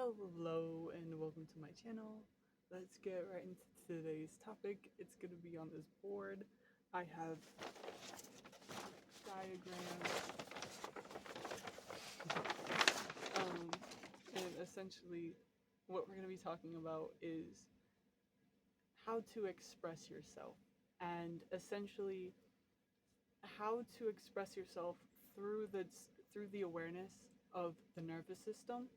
Hello and welcome to my channel. Let's get right into today's topic. It's going to be on this board. I have diagrams, um, and essentially what we're going to be talking about is how to express yourself, and essentially how to express yourself through the awareness of the nervous system.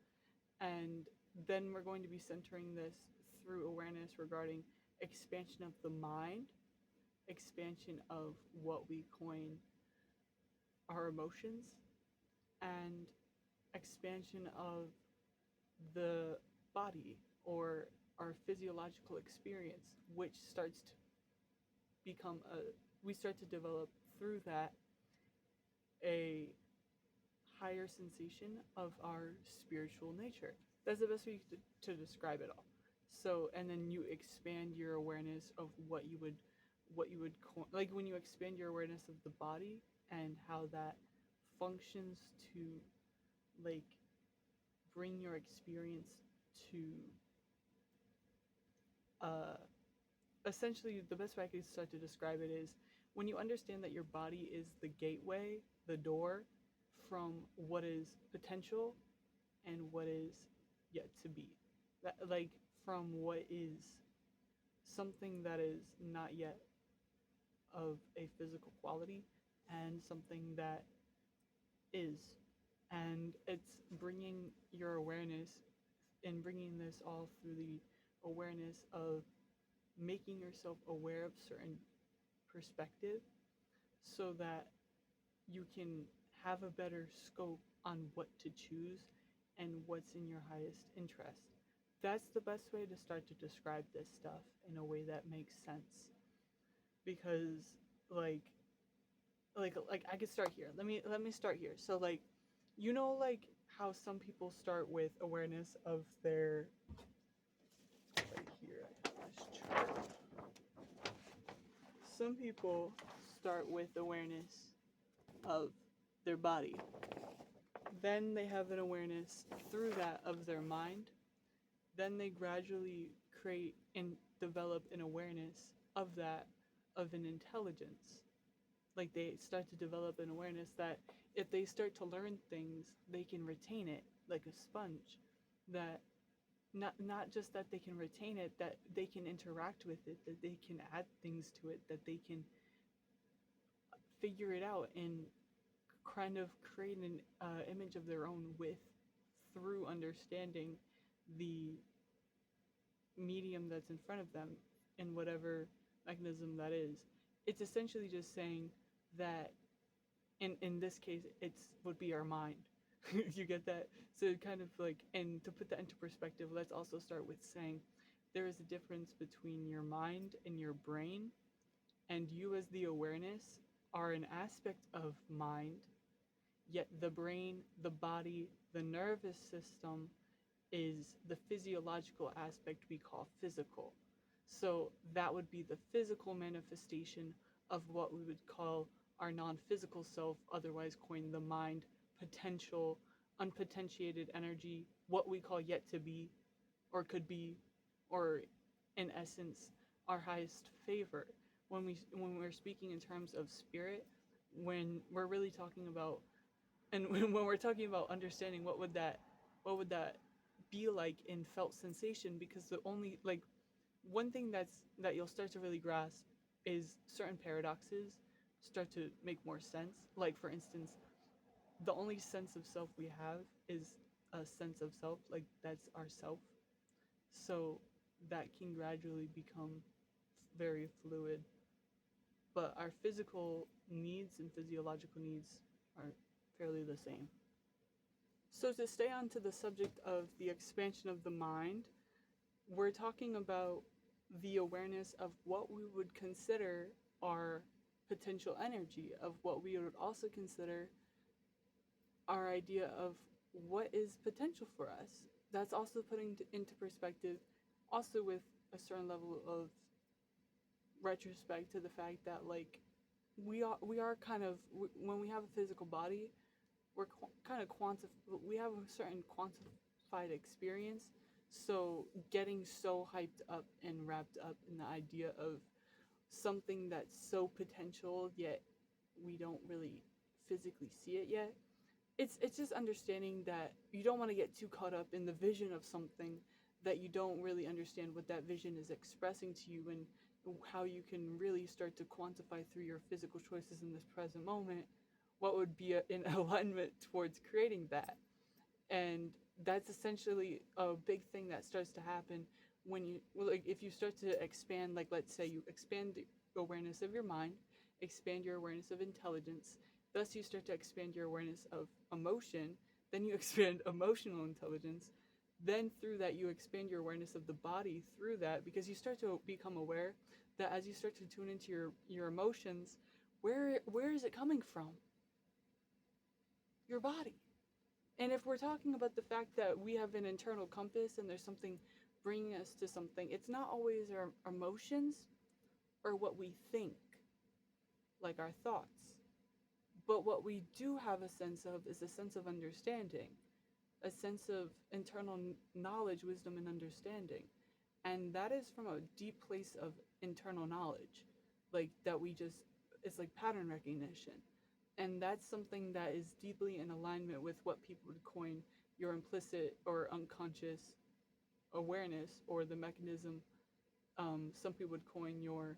And then we're going to be centering this through awareness regarding expansion of the mind, expansion of what we coin our emotions, and expansion of the body or our physiological experience, which starts to become we start to develop through that a higher sensation of our spiritual nature. That's the best way to describe it all. So, and then you expand your awareness of what you would like when you expand your awareness of the body and how that functions to like bring your experience to uh essentially the best way I could start to describe it is when you understand that your body is the gateway, the door from what is potential and what is yet to be. That like from what is something that is not yet of a physical quality and something that is. And it's bringing your awareness and bringing this all through the awareness of making yourself aware of certain perspective so that you can have a better scope on what to choose and what's in your highest interest. That's the best way to start to describe this stuff in a way that makes sense. Because like like I could start here. Let me start here. So like how some people start with awareness of their right here I have this chart. Some people start with awareness of their body. Then they have an awareness through that of their mind. Then they gradually create and develop an awareness of that, of an intelligence. Like they start to develop an awareness that if they start to learn things, they can retain it like a sponge. That not just that they can retain it, that they can interact with it, that they can add things to it, that they can figure it out and kind of create an image of their own with through understanding the medium that's in front of them in whatever mechanism that is. It's essentially just saying that in this case it's would be our mind. You get that? So kind of like, and to put that into perspective, let's also start with saying there is a difference between your mind and your brain, and you as the awareness are an aspect of mind, yet the brain, the body, the nervous system is the physiological aspect we call physical. So that would be the physical manifestation of what we would call our non-physical self, otherwise coined the mind, potential, unpotentiated energy, what we call yet to be, or could be, or in essence, our highest favor. When we're speaking in terms of spirit, when we're really talking about, and when we're talking about understanding what would that be like in felt sensation, because the only like one thing that you'll start to really grasp is certain paradoxes start to make more sense. Like for instance, the only sense of self we have is a sense of self, like that's our self. So that can gradually become very fluid, but our physical needs and physiological needs are fairly the same. So to stay on to the subject of the expansion of the mind, we're talking about the awareness of what we would consider our potential energy, of what we would also consider our idea of what is potential for us. That's also putting into perspective, also with a certain level of retrospect to the fact that like we are kind of, when we have a physical body, we're kind of we have a certain simplified experience. So getting so hyped up and wrapped up in the idea of something that's so potential, yet we don't really physically see it yet. It's just understanding that you don't want to get too caught up in the vision of something that you don't really understand what that vision is expressing to you, and how you can really start to quantify through your physical choices in this present moment what would be in alignment towards creating that. And that's essentially a big thing that starts to happen when you, well, like, if you start to expand, like, let's say you expand the awareness of your mind, expand your awareness of intelligence, thus you start to expand your awareness of emotion, then you expand emotional intelligence, then through that you expand your awareness of the body through that, because you start to become aware that as you start to tune into your emotions, where is it coming from? Your body. And if we're talking about the fact that we have an internal compass and there's something bringing us to something, it's not always our emotions or what we think, like our thoughts. But what we do have a sense of is a sense of understanding, a sense of internal knowledge, wisdom, and understanding. And that is from a deep place of internal knowledge, like that we just, it's like pattern recognition. And that's something that is deeply in alignment with what people would coin your implicit or unconscious awareness, or the mechanism. Some people would coin your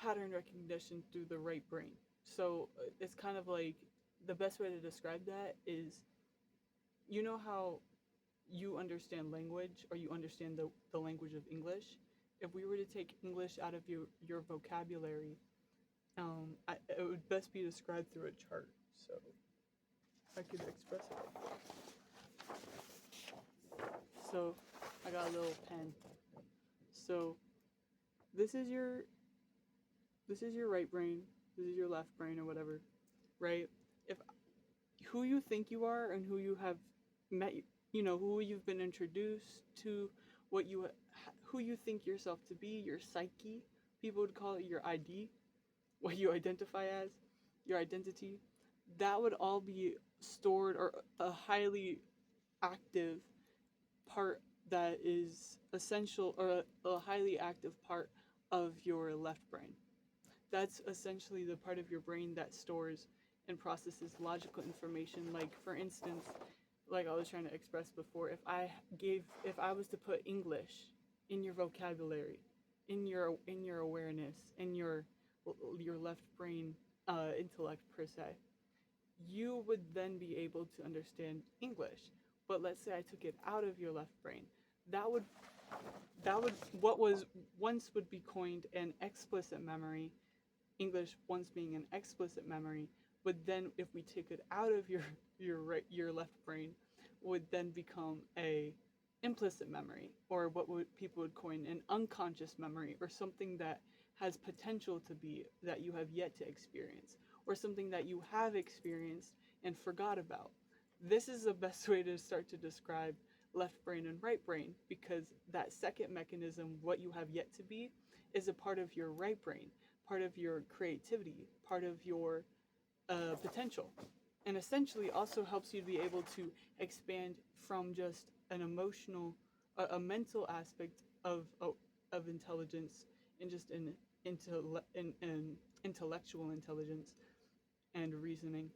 pattern recognition through the right brain. So it's kind of like, the best way to describe that is, you know how you understand language, or you understand the language of English? If we were to take English out of your vocabulary, it would best be described through a chart. So I could express it. So I got a little pen. So this is your right brain. This is your left brain, or whatever, right? If who you think you are and who you have met, who you've been introduced to, who you think yourself to be, your psyche. People would call it your ID, what you identify as, your identity. That would all be stored, or a highly active part that is essential, or a highly active part of your left brain. That's essentially the part of your brain that stores and processes logical information. Like, for instance, like I was trying to express before, if I was to put English in your vocabulary, in your awareness, in your left brain intellect per se, you would then be able to understand English. But let's say I took it out of your left brain, that would what was once would be coined an explicit memory, English once being an explicit memory, would then, if we take it out of your left brain, would then become a implicit memory, or what people would coin an unconscious memory, or something that has potential to be, that you have yet to experience, or something that you have experienced and forgot about. This is the best way to start to describe left brain and right brain, because that second mechanism, what you have yet to be, is a part of your right brain, part of your creativity, part of your potential, and essentially also helps you to be able to expand from just an emotional, a mental aspect of intelligence, and just an intellectual intelligence and reasoning,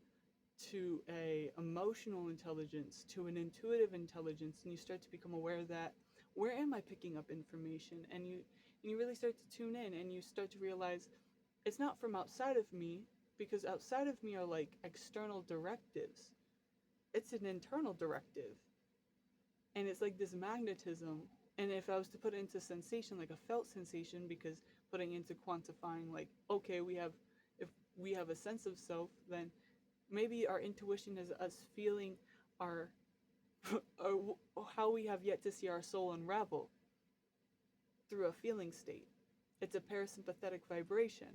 to a emotional intelligence, to an intuitive intelligence, and you start to become aware that, where am I picking up information? And you really start to tune in, and you start to realize it's not from outside of me, because outside of me are like external directives. It's an internal directive. And it's like this magnetism. And if I was to put it into sensation, like a felt sensation, because putting into quantifying, like, okay, if we have a sense of self, then maybe our intuition is us feeling our, how we have yet to see our soul unravel through a feeling state. It's a parasympathetic vibration.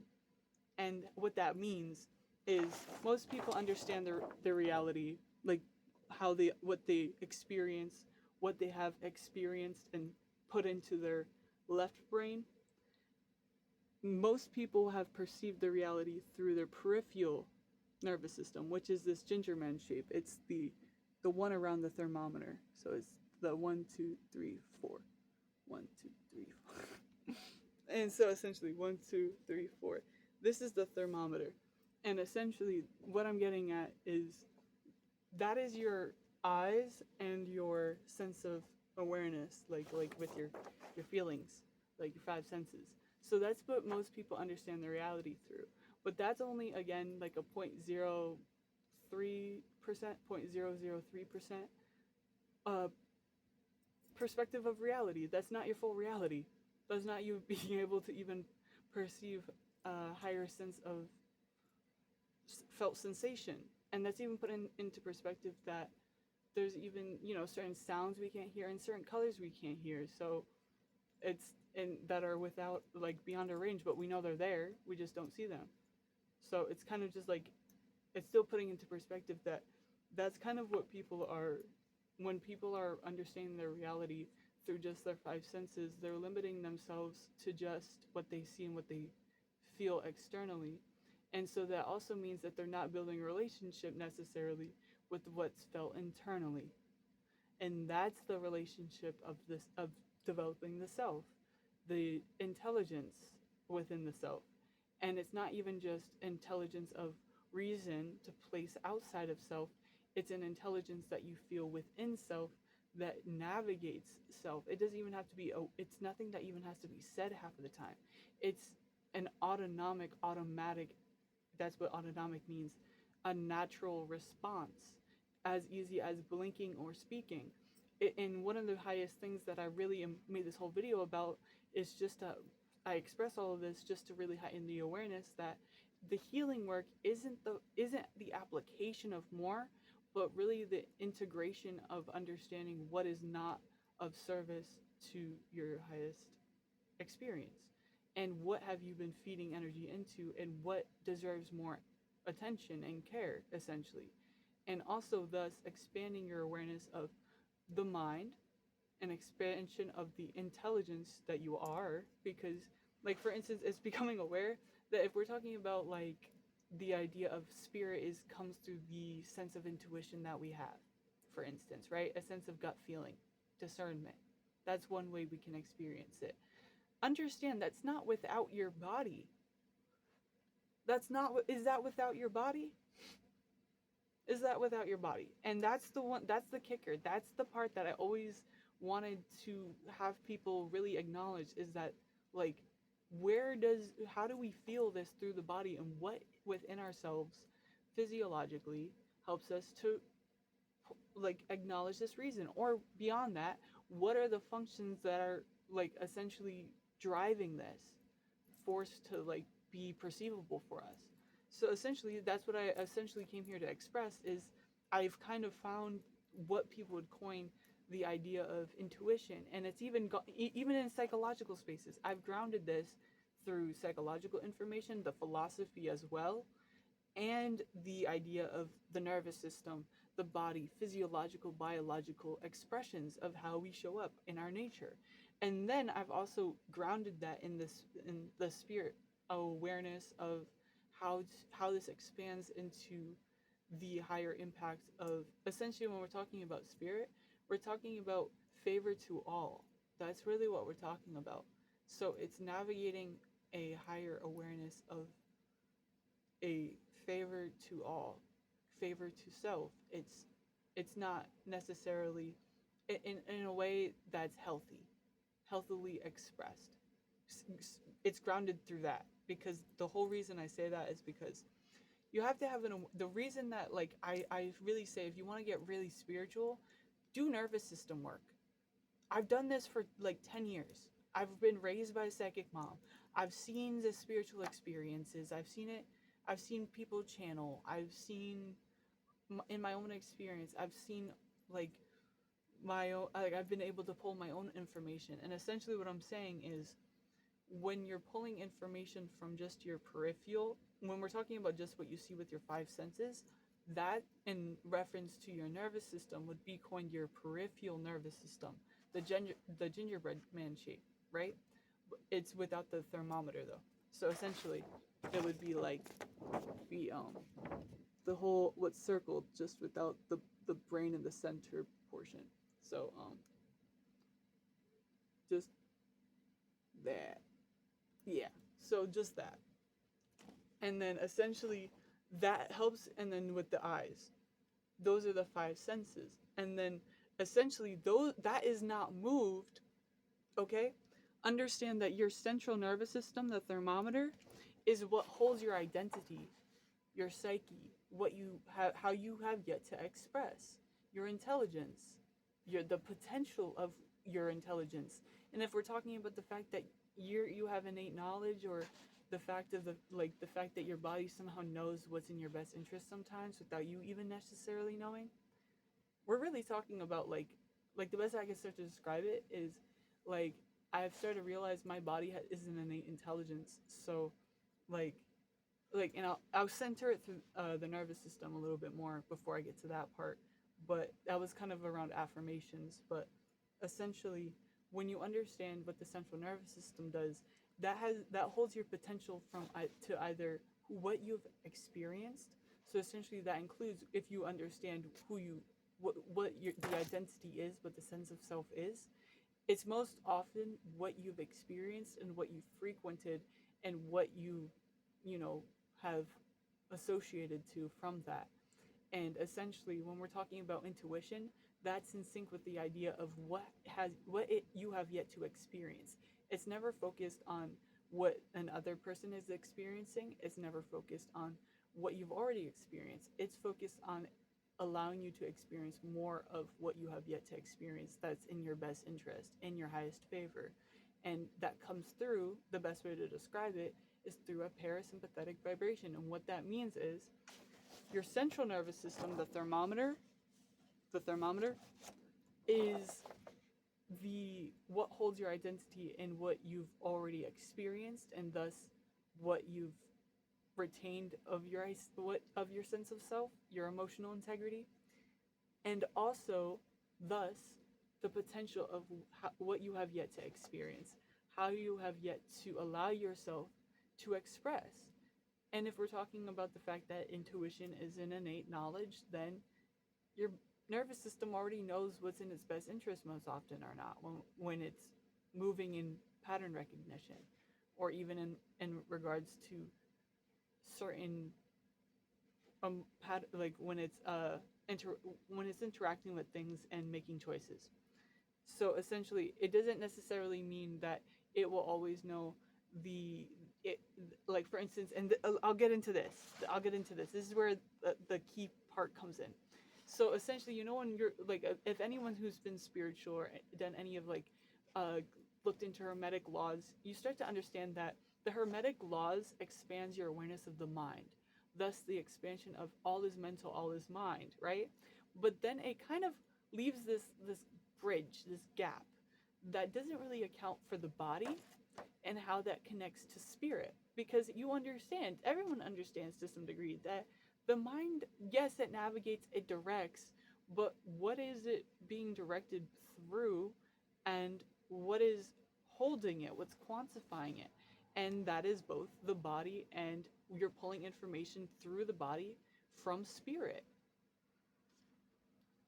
And what that means is, most people understand their reality, like what they experience, what they have experienced and put into their left brain. Most people have perceived the reality through their peripheral nervous system, which is this gingerman shape. It's the one around the thermometer. So it's the 1, 2, 3, 4. 1, 2, 3, 4. And so essentially 1, 2, 3, 4. This is the thermometer. And essentially what I'm getting at is that is your eyes and your sense of awareness, like with your feelings, like your five senses. So that's what most people understand the reality through. But that's only, again, like a 0.03%, 0.003% perspective of reality. That's not your full reality. That's not you being able to even perceive a higher sense of felt sensation. And that's even put into perspective that there's even, certain sounds we can't hear and certain colors we can't hear. So it's that are without, like, beyond our range, but we know they're there. We just don't see them. So it's kind of just like, it's still putting into perspective that that's kind of what people are, when people are understanding their reality through just their five senses, they're limiting themselves to just what they see and what they feel externally. And so that also means that they're not building a relationship necessarily with what's felt internally. And that's the relationship of developing the self, the intelligence within the self. And it's not even just intelligence of reason to place outside of self, it's an intelligence that you feel within self that navigates self. It doesn't even have to be, it's nothing that even has to be said half of the time. It's an automatic, that's what autonomic means, a natural response, as easy as blinking or speaking. And one of the highest things that I really made this whole video about is just I express all of this just to really heighten the awareness that the healing work isn't the application of more, but really the integration of understanding what is not of service to your highest experience, and what have you been feeding energy into, and what deserves more attention and care, essentially. And also thus expanding your awareness of the mind, an expansion of the intelligence that you are, because, like, for instance, it's becoming aware that if we're talking about, like, the idea of spirit comes through the sense of intuition that we have, for instance, right? A sense of gut feeling, discernment. That's one way we can experience it. Understand that's not without your body. Is that without your body? Is that without your body? And that's the kicker. That's the part that I always wanted to have people really acknowledge, is that, like, how do we feel this through the body, and what within ourselves physiologically helps us to, like, acknowledge this reason, or beyond that, what are the functions that are, like, essentially driving this force to, like, be perceivable for us. So essentially that's what I essentially came here to express, is I've kind of found what people would coin the idea of intuition, and it's even in psychological spaces. I've grounded this through psychological information, the philosophy as well, and the idea of the nervous system, the body, physiological, biological expressions of how we show up in our nature. And then I've also grounded that in the spirit awareness of how this expands into the higher impacts of, essentially, when we're talking about spirit, we're talking about favor to all. That's really what we're talking about. So it's navigating a higher awareness of a favor to all, favor to self. It's not necessarily in a way that's healthily expressed. It's grounded through that, because the whole reason I say that is because you have to have the reason that, like, I really say, if you want to get really spiritual, do nervous system work. I've done this for like 10 years. I've been raised by a psychic mom. I've seen the spiritual experiences. I've seen people channel. I've seen, in my own experience, I've seen, like, I've been able to pull my own information. And essentially what I'm saying is, when you're pulling information from just your peripheral, when we're talking about just what you see with your five senses, that, in reference to your nervous system, would be coined your peripheral nervous system, the gingerbread man shape, right? It's without the thermometer though. So essentially, it would be like the whole what's circled, just without the brain in the center portion. So just that. Yeah. So just that. And then essentially that helps, and then with the eyes. Those are the five senses. And then essentially those that is not moved, okay? Understand that your central nervous system, the thermometer, is what holds your identity, your psyche, what you have, how you have yet to express, your intelligence, the potential of your intelligence. And if we're talking about the fact that you have innate knowledge, or the fact of the fact that your body somehow knows what's in your best interest sometimes without you even necessarily knowing, we're really talking about the best I can start to describe it is like I've started to realize my body is an innate intelligence. So like and I'll center it through the nervous system a little bit more before I get to that part. But that was kind of around affirmations. But essentially, when you understand what the central nervous system does, that holds your potential to either what you've experienced. So essentially, that includes if you understand who you what your the identity is, what the sense of self is. It's most often what you've experienced and what you've frequented and what you know have associated to from that. And essentially, when we're talking about intuition, that's in sync with the idea of you have yet to experience. It's never focused on what another person is experiencing. It's never focused on what you've already experienced. It's focused on allowing you to experience more of what you have yet to experience that's in your best interest, in your highest favor. And that comes through, the best way to describe it is through a parasympathetic vibration. And what that means is your central nervous system, the thermometer is the what holds your identity in what you've already experienced, and thus what you've retained of your sense of self, your emotional integrity, and also thus the potential of what you have yet to experience, how you have yet to allow yourself to express. And if we're talking about the fact that intuition is an innate knowledge, then your nervous system already knows what's in its best interest most often, or not, when it's moving in pattern recognition, or even in regards to certain like when it's when it's interacting with things and making choices. So essentially, it doesn't necessarily mean that it will always know the it like for instance, and I'll get into this. This is where the key part comes in. So essentially, when you're like, if anyone who's been spiritual or done any of uh, looked into Hermetic laws, you start to understand that the Hermetic laws expands your awareness of the mind. Thus, the expansion of all is mental, all is mind, right? But then it kind of leaves this bridge, this gap that doesn't really account for the body and how that connects to spirit. Because everyone understands to some degree that the mind, yes, it navigates, it directs, but what is it being directed through, and what is holding it, what's quantifying it? And that is both the body, and you're pulling information through the body from spirit.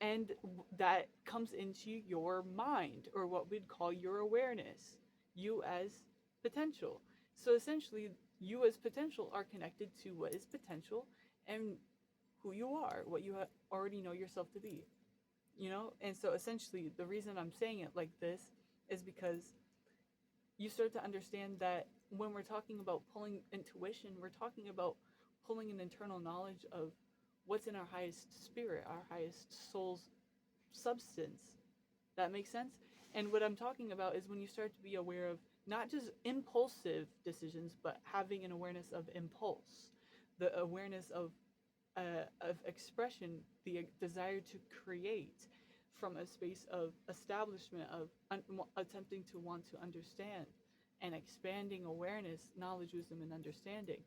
And that comes into your mind, or what we'd call your awareness, you as potential. So essentially, you as potential are connected to what is potential and who you are, what you already know yourself to be. And so essentially, the reason I'm saying it like this is because you start to understand that when we're talking about pulling intuition, we're talking about pulling an internal knowledge of what's in our highest spirit, our highest soul's substance. That makes sense? And what I'm talking about is when you start to be aware of not just impulsive decisions, but having an awareness of impulse, the awareness of expression, the desire to create from a space of establishment, of attempting to want to understand, and expanding awareness, knowledge, wisdom, and understanding,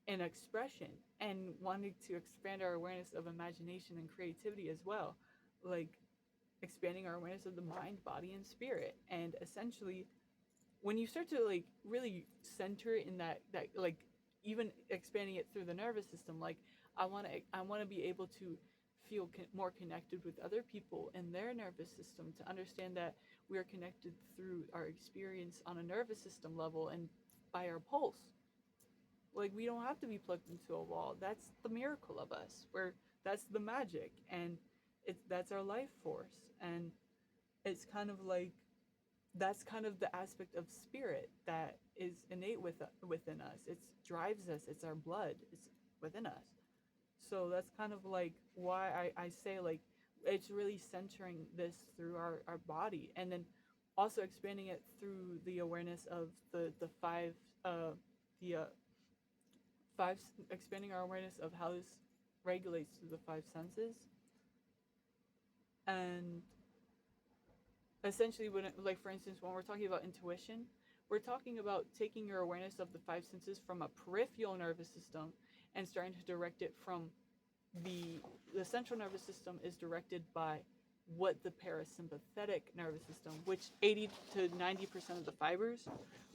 and expression, and wanting to expand our awareness of imagination and creativity as well, like expanding our awareness of the mind, body, and spirit. And essentially, when you start to really center in that even expanding it through the nervous system, like I want to be able to feel more connected with other people and their nervous system, to understand that we are connected through our experience on a nervous system level and by our pulse. Like, we don't have to be plugged into a wall. That's the miracle of us. Where that's the magic, and that's our life force. And it's kind of like, that's kind of the aspect of spirit that is innate within us. It drives us. It's our blood. It's within us. So that's kind of like why I say, like, it's really centering this through our body, and then also expanding it through the awareness of the five the five expanding our awareness of how this regulates through the five senses. And essentially, when like, for instance, when we're talking about intuition, we're talking about taking your awareness of the five senses from a peripheral nervous system and starting to direct it from the central nervous system is directed by what the parasympathetic nervous system, which 80 to 90% of the fibers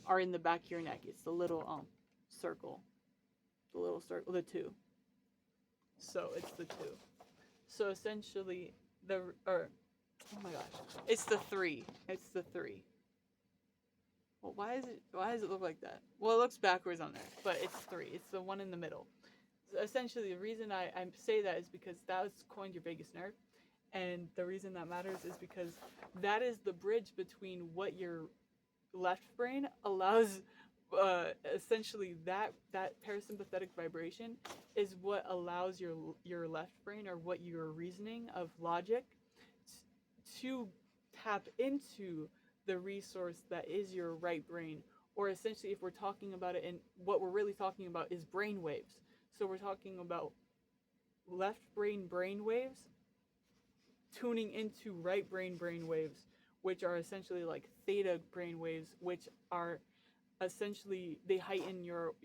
are in the back of your neck. It's the little circle, the two. So it's the two. So essentially, oh my gosh, it's the three. It's the three. Well, why does it look like that? Well, it looks backwards on there, but it's three. It's the one in the middle. So essentially, the reason I say that is because that's coined your vagus nerve, and the reason that matters is because that is the bridge between what your left brain allows. Essentially, that parasympathetic vibration is what allows your left brain, or what your reasoning of logic, to tap into the resource that is your right brain. Or essentially, if we're talking about it, and what we're really talking about is brain waves. So we're talking about left brain waves tuning into right brain waves, which are essentially like theta brain waves, which are essentially, they heighten your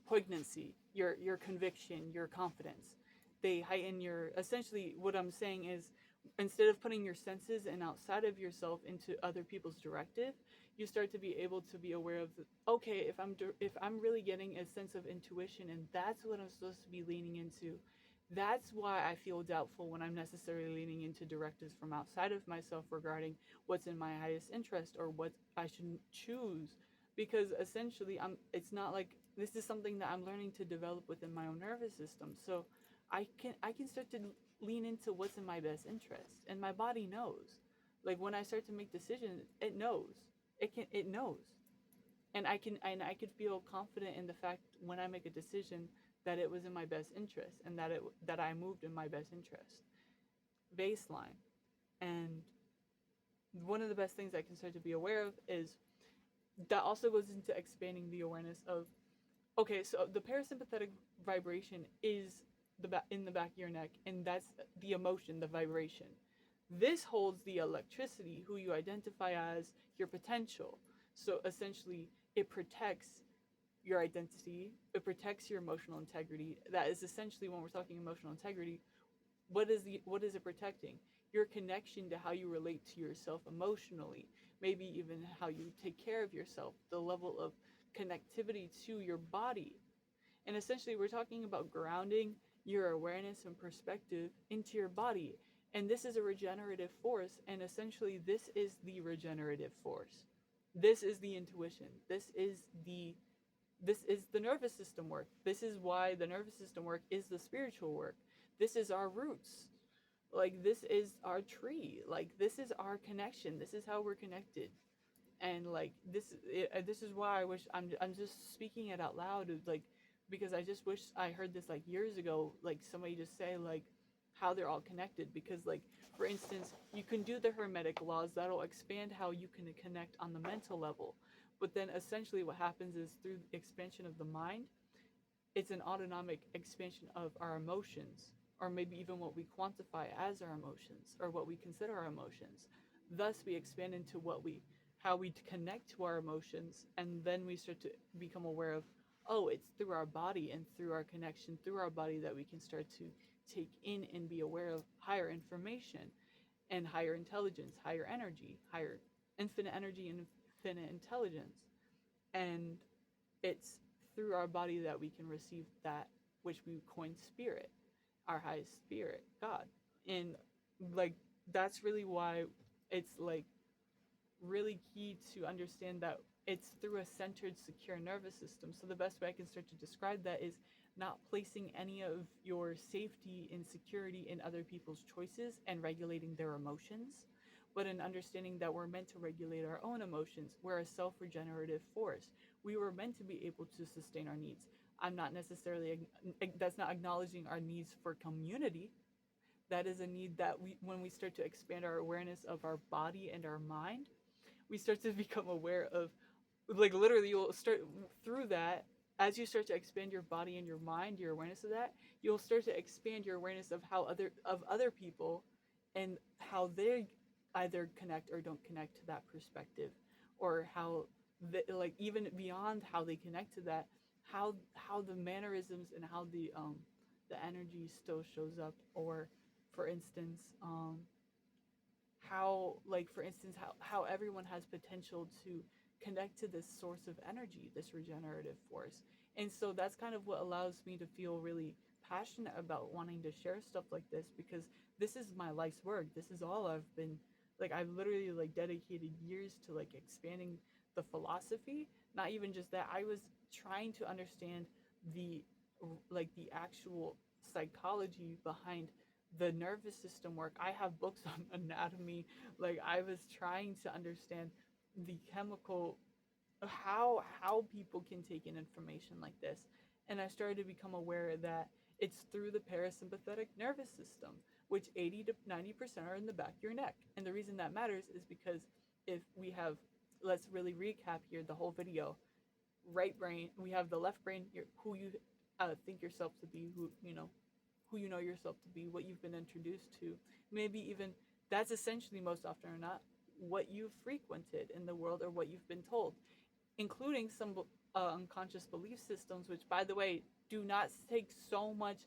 poignancy, your conviction, your confidence. They heighten your, essentially what I'm saying is, instead of putting your senses and outside of yourself into other people's directive, you start to be able to be aware of, okay, if I'm really getting a sense of intuition, and that's what I'm supposed to be leaning into, that's why I feel doubtful when I'm necessarily leaning into directives from outside of myself regarding what's in my highest interest or what I should choose. Because essentially, it's not like, this is something that I'm learning to develop within my own nervous system. So I can start to lean into what's in my best interest, and my body knows. Like, when I start to make decisions, it knows. It knows. And I could feel confident in the fact when I make a decision that it was in my best interest, and that I moved in my best interest. Baseline. And one of the best things I can start to be aware of is that also goes into expanding the awareness of, okay, so the parasympathetic vibration is in the back of your neck, and that's the emotion, the vibration. This holds the electricity, who you identify as your potential. So essentially, it protects your identity, it protects your emotional integrity. That is essentially, when we're talking emotional integrity, what is it protecting? Your connection to how you relate to yourself emotionally, maybe even how you take care of yourself, the level of connectivity to your body. And essentially, we're talking about grounding your awareness and perspective into your body. And this is a regenerative force, and essentially, this is the regenerative force. This is the intuition. This is the nervous system work. This is why the nervous system work is the spiritual work. This is our roots. Like, this is our tree. Like, this is our connection. This is how we're connected. And like, this is why I wish, I'm just speaking it out loud, like, because I just wish I heard this like years ago, like somebody just say like how they're all connected. Because like, for instance, you can do the hermetic laws that'll expand how you can connect on the mental level. But then essentially what happens is, through the expansion of the mind, it's an autonomic expansion of our emotions, or maybe even what we quantify as our emotions, or what we consider our emotions. Thus, we expand into how we connect to our emotions, and then we start to become aware of, oh, it's through our body and through our connection through our body that we can start to take in and be aware of higher information and higher intelligence, higher energy, higher infinite energy and infinite intelligence. And it's through our body that we can receive that which we coin spirit, our highest spirit, God. And like that's really why it's like really key to understand that it's through a centered, secure nervous system. So the best way I can start to describe that is not placing any of your safety and security in other people's choices and regulating their emotions, but in understanding that we're meant to regulate our own emotions. We're a self-regenerative force. We were meant to be able to sustain our needs. I'm not necessarily, that's not acknowledging our needs for community. That is a need that when we start to expand our awareness of our body and our mind, we start to become aware of, like, literally you'll start through that. As you start to expand your body and your mind, your awareness of that, you'll start to expand your awareness of how other people and how they either connect or don't connect to that perspective, or how like even beyond how they connect to that, how the mannerisms and how the energy still shows up. Or for instance, how, like, for instance, how everyone has potential to connect to this source of energy, this regenerative force. And so that's kind of what allows me to feel really passionate about wanting to share stuff like this, because this is my life's work. This is all I've been, like, I've literally like dedicated years to like expanding the philosophy. Not even just that, I was trying to understand the the actual psychology behind the nervous system work. I have books on anatomy. Like, I was trying to understand the chemical, how people can take in information like this. And I started to become aware that it's through the parasympathetic nervous system, which 80 to 90% are in the back of your neck. And the reason that matters is because if we have, let's really recap here the whole video. Right brain, we have the left brain, who you think yourself to be, who you know yourself to be, what you've been introduced to, maybe even that's essentially most often or not what you've frequented in the world or what you've been told, including some unconscious belief systems, which, by the way, do not take so much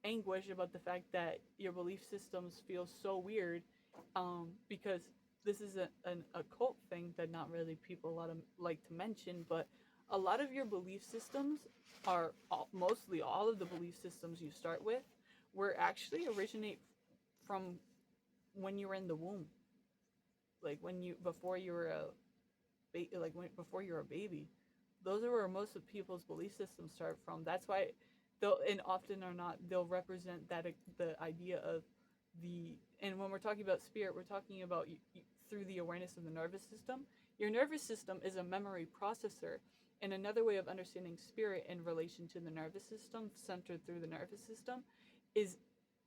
anguish about the fact that your belief systems feel so weird, because this is an occult thing that not really people a lot of like to mention, but a lot of your belief systems are mostly all of the belief systems you start with were actually originate from when you were in the womb, like when you before you were before you were a baby. Those are where most of people's belief systems start from. That's why they'll, and often or not, they'll represent that the idea of the, and when we're talking about spirit, we're talking about through the awareness of the nervous system. Your nervous system is a memory processor, and another way of understanding spirit in relation to the nervous system, centered through the nervous system, is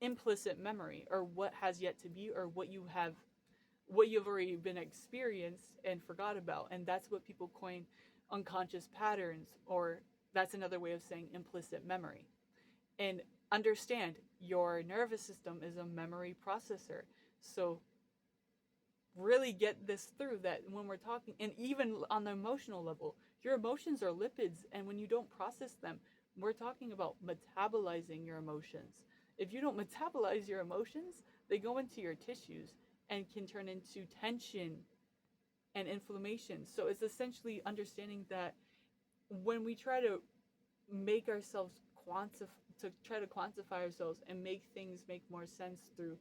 implicit memory, or what has yet to be, or what you've already been experienced and forgot about. And that's what people coin unconscious patterns, or that's another way of saying implicit memory. And understand, your nervous system is a memory processor. So really get this through, that when we're talking, and even on the emotional level, your emotions are lipids, and when you don't process them, we're talking about metabolizing your emotions. If you don't metabolize your emotions, they go into your tissues and can turn into tension and inflammation. So it's essentially understanding that when we try to make ourselves try to quantify ourselves and make things make more sense through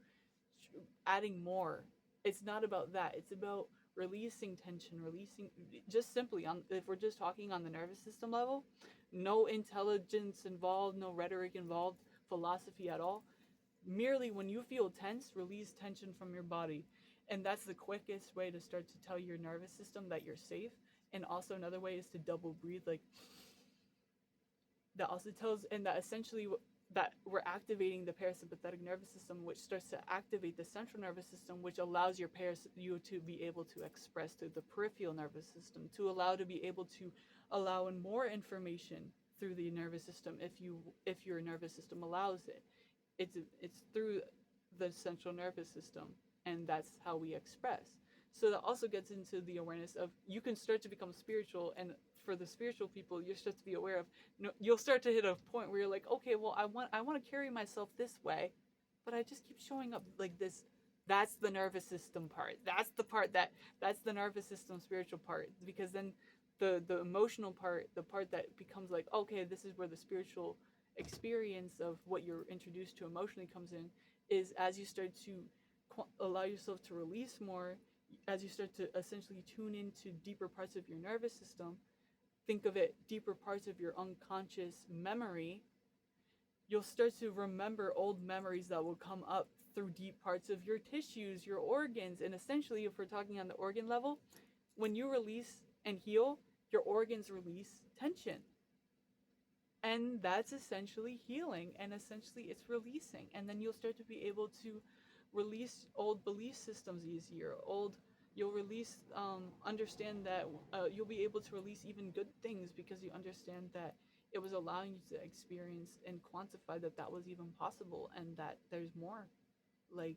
adding more, it's not about that. It's about releasing tension, releasing, just simply on, if we're just talking on the nervous system level, no intelligence involved, no rhetoric involved, philosophy at all. Merely when you feel tense, release tension from your body. And that's the quickest way to start to tell your nervous system that you're safe. And also another way is to double breathe, like that also tells, and that essentially that we're activating the parasympathetic nervous system, which starts to activate the central nervous system, which allows you to be able to express through the peripheral nervous system, to allow to be able to allow in more information through the nervous system if your nervous system allows it. It's through the central nervous system, and that's how we express. So that also gets into the awareness of, you can start to become spiritual, and for the spiritual people, you start to be aware of, you'll start to hit a point where you're like, okay, well, I want to carry myself this way, but I just keep showing up like this. That's the nervous system part. That's the part that's the nervous system spiritual part, because then the emotional part, the part that becomes like, okay, this is where the spiritual experience of what you're introduced to emotionally comes in is as you start to allow yourself to release more, as you start to essentially tune into deeper parts of your nervous system, think of it deeper parts of your unconscious memory, you'll start to remember old memories that will come up through deep parts of your tissues, your organs. And essentially, if we're talking on the organ level, when you release and heal, your organs release tension. And that's essentially healing, and essentially it's releasing. And then you'll start to be able to release old belief systems easier. You'll release, understand that you'll be able to release even good things because you understand that it was allowing you to experience and quantify that that was even possible and that there's more. Like,